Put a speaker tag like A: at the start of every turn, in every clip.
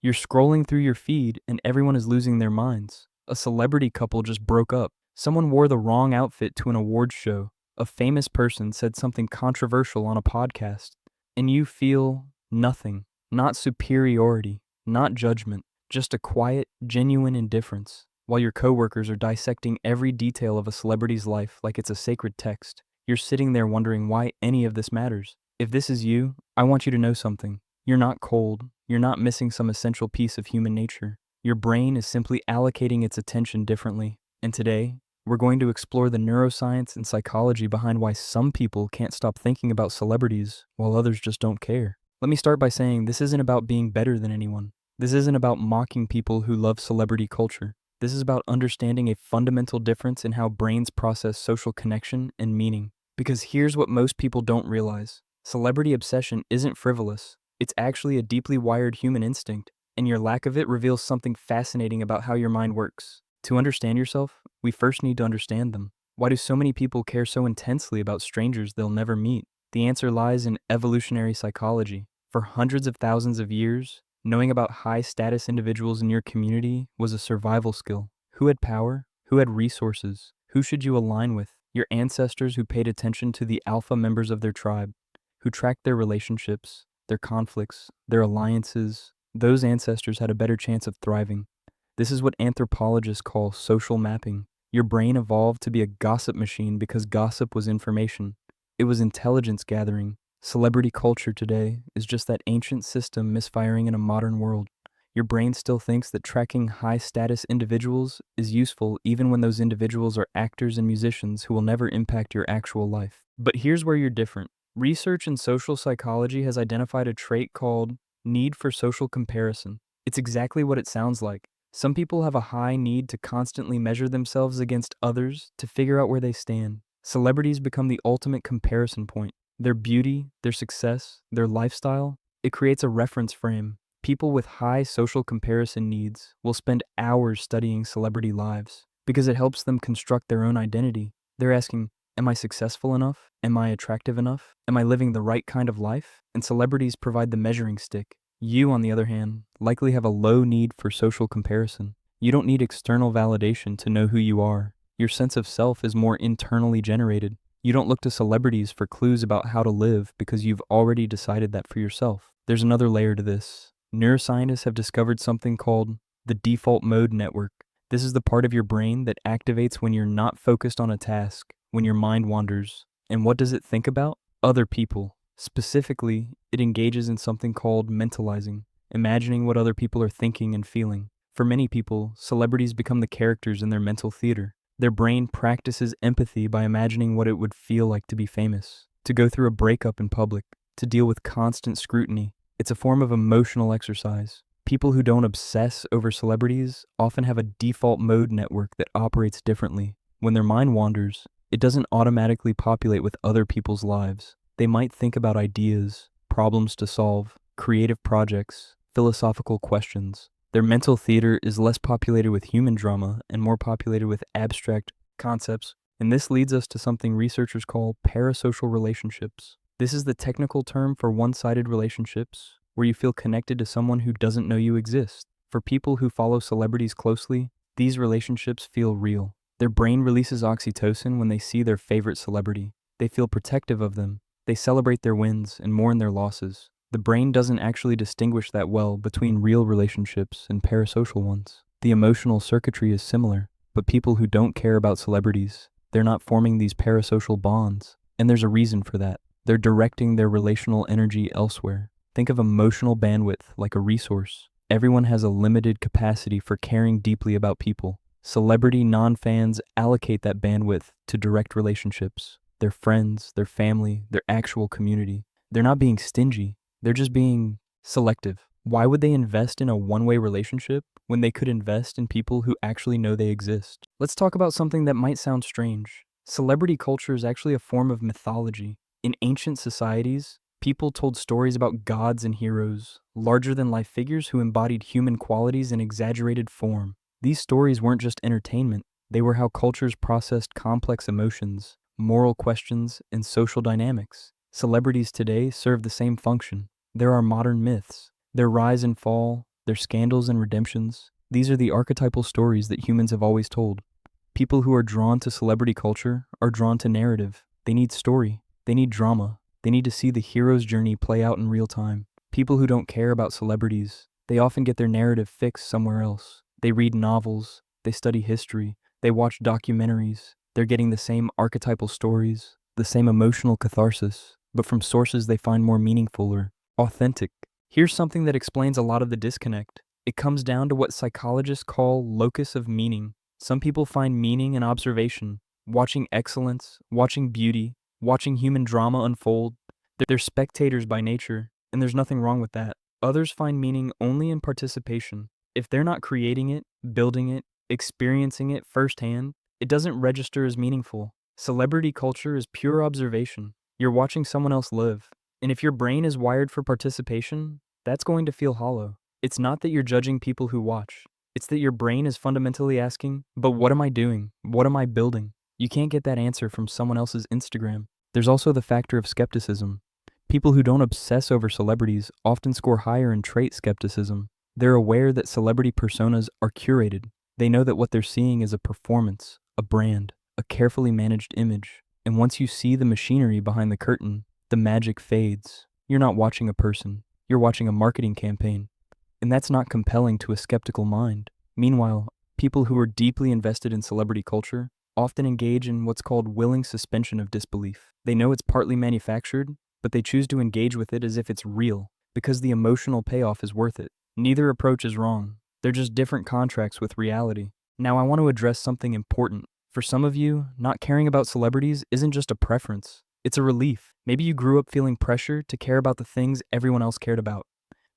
A: You're scrolling through your feed and everyone is losing their minds. A celebrity couple just broke up. Someone wore the wrong outfit to an awards show. A famous person said something controversial on a podcast. And you feel nothing. Not superiority, not judgment, just a quiet, genuine indifference. While your coworkers are dissecting every detail of a celebrity's life like it's a sacred text, you're sitting there wondering why any of this matters. If this is you, I want you to know something. You're not cold. You're not missing some essential piece of human nature. Your brain is simply allocating its attention differently. And today, we're going to explore the neuroscience and psychology behind why some people can't stop thinking about celebrities while others just don't care. Let me start by saying this isn't about being better than anyone. This isn't about mocking people who love celebrity culture. This is about understanding a fundamental difference in how brains process social connection and meaning. Because here's what most people don't realize. Celebrity obsession isn't frivolous. It's actually a deeply wired human instinct, and your lack of it reveals something fascinating about how your mind works. To understand yourself, we first need to understand them. Why do so many people care so intensely about strangers they'll never meet? The answer lies in evolutionary psychology. For hundreds of thousands of years, knowing about high-status individuals in your community was a survival skill. Who had power? Who had resources? Who should you align with? Your ancestors who paid attention to the alpha members of their tribe, who tracked their relationships, their conflicts, their alliances. Those ancestors had a better chance of thriving. This is what anthropologists call social mapping. Your brain evolved to be a gossip machine because gossip was information. It was intelligence gathering. Celebrity culture today is just that ancient system misfiring in a modern world. Your brain still thinks that tracking high-status individuals is useful even when those individuals are actors and musicians who will never impact your actual life. But here's where you're different. Research in social psychology has identified a trait called need for social comparison. It's exactly what it sounds like. Some people have a high need to constantly measure themselves against others to figure out where they stand. Celebrities become the ultimate comparison point. Their beauty, their success, their lifestyle, it creates a reference frame. People with high social comparison needs will spend hours studying celebrity lives because it helps them construct their own identity. They're asking, am I successful enough? Am I attractive enough? Am I living the right kind of life? And celebrities provide the measuring stick. You, on the other hand, likely have a low need for social comparison. You don't need external validation to know who you are. Your sense of self is more internally generated. You don't look to celebrities for clues about how to live because you've already decided that for yourself. There's another layer to this. Neuroscientists have discovered something called the default mode network. This is the part of your brain that activates when you're not focused on a task, when your mind wanders. And what does it think about? Other people. Specifically, it engages in something called mentalizing, imagining what other people are thinking and feeling. For many people, celebrities become the characters in their mental theater. Their brain practices empathy by imagining what it would feel like to be famous, to go through a breakup in public, to deal with constant scrutiny. It's a form of emotional exercise. People who don't obsess over celebrities often have a default mode network that operates differently. When their mind wanders, it doesn't automatically populate with other people's lives. They might think about ideas, problems to solve, creative projects, philosophical questions. Their mental theater is less populated with human drama and more populated with abstract concepts. And this leads us to something researchers call parasocial relationships. This is the technical term for one-sided relationships, where you feel connected to someone who doesn't know you exist. For people who follow celebrities closely, these relationships feel real. Their brain releases oxytocin when they see their favorite celebrity. They feel protective of them. They celebrate their wins and mourn their losses. The brain doesn't actually distinguish that well between real relationships and parasocial ones. The emotional circuitry is similar, but people who don't care about celebrities, they're not forming these parasocial bonds. And there's a reason for that. They're directing their relational energy elsewhere. Think of emotional bandwidth like a resource. Everyone has a limited capacity for caring deeply about people. Celebrity non-fans allocate that bandwidth to direct relationships. Their friends, their family, their actual community. They're not being stingy. They're just being selective. Why would they invest in a one-way relationship when they could invest in people who actually know they exist? Let's talk about something that might sound strange. Celebrity culture is actually a form of mythology. In ancient societies, people told stories about gods and heroes, larger-than-life figures who embodied human qualities in exaggerated form. These stories weren't just entertainment. They were how cultures processed complex emotions, moral questions, and social dynamics. Celebrities today serve the same function. There are modern myths. Their rise and fall, their scandals and redemptions. These are the archetypal stories that humans have always told. People who are drawn to celebrity culture are drawn to narrative. They need story. They need drama. They need to see the hero's journey play out in real time. People who don't care about celebrities, they often get their narrative fixed somewhere else. They read novels. They study history. They watch documentaries. They're getting the same archetypal stories, the same emotional catharsis, but from sources they find more meaningful or authentic. Here's something that explains a lot of the disconnect. It comes down to what psychologists call locus of meaning. Some people find meaning in observation, watching excellence, watching beauty, watching human drama unfold. They're spectators by nature, and there's nothing wrong with that. Others find meaning only in participation. If they're not creating it, building it, experiencing it firsthand, it doesn't register as meaningful. Celebrity culture is pure observation. You're watching someone else live. And if your brain is wired for participation, that's going to feel hollow. It's not that you're judging people who watch. It's that your brain is fundamentally asking, but what am I doing? What am I building? You can't get that answer from someone else's Instagram. There's also the factor of skepticism. People who don't obsess over celebrities often score higher in trait skepticism. They're aware that celebrity personas are curated. They know that what they're seeing is a performance, a brand, a carefully managed image. And once you see the machinery behind the curtain, the magic fades. You're not watching a person. You're watching a marketing campaign. And that's not compelling to a skeptical mind. Meanwhile, people who are deeply invested in celebrity culture often engage in what's called willing suspension of disbelief. They know it's partly manufactured, but they choose to engage with it as if it's real, because the emotional payoff is worth it. Neither approach is wrong. They're just different contracts with reality. Now I want to address something important. For some of you, not caring about celebrities isn't just a preference. It's a relief. Maybe you grew up feeling pressure to care about the things everyone else cared about.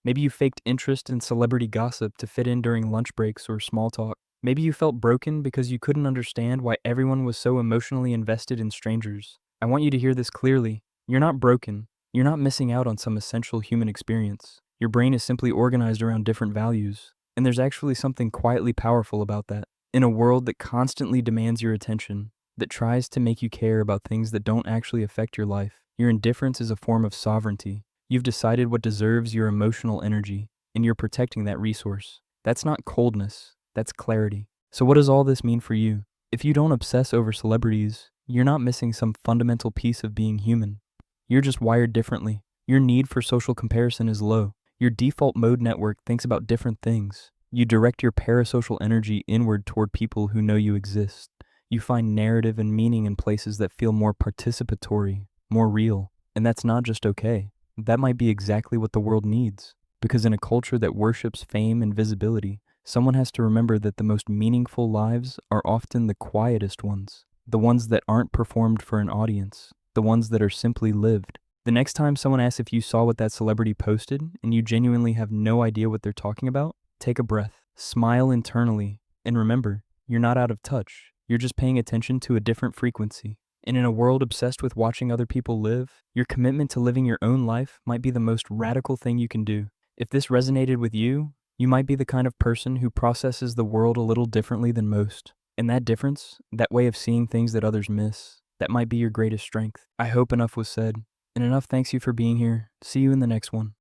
A: Maybe you faked interest in celebrity gossip to fit in during lunch breaks or small talk. Maybe you felt broken because you couldn't understand why everyone was so emotionally invested in strangers. I want you to hear this clearly. You're not broken. You're not missing out on some essential human experience. Your brain is simply organized around different values. And there's actually something quietly powerful about that. In a world that constantly demands your attention, that tries to make you care about things that don't actually affect your life, your indifference is a form of sovereignty. You've decided what deserves your emotional energy, and you're protecting that resource. That's not coldness, that's clarity. So what does all this mean for you? If you don't obsess over celebrities, you're not missing some fundamental piece of being human. You're just wired differently. Your need for social comparison is low. Your default mode network thinks about different things. You direct your parasocial energy inward toward people who know you exist. You find narrative and meaning in places that feel more participatory, more real. And that's not just okay. That might be exactly what the world needs. Because in a culture that worships fame and visibility, someone has to remember that the most meaningful lives are often the quietest ones. The ones that aren't performed for an audience. The ones that are simply lived. The next time someone asks if you saw what that celebrity posted and you genuinely have no idea what they're talking about, take a breath, smile internally, and remember, you're not out of touch. You're just paying attention to a different frequency. And in a world obsessed with watching other people live, your commitment to living your own life might be the most radical thing you can do. If this resonated with you, you might be the kind of person who processes the world a little differently than most. And that difference, that way of seeing things that others miss, that might be your greatest strength. I hope enough was said. And enough thanks you for being here. See you in the next one.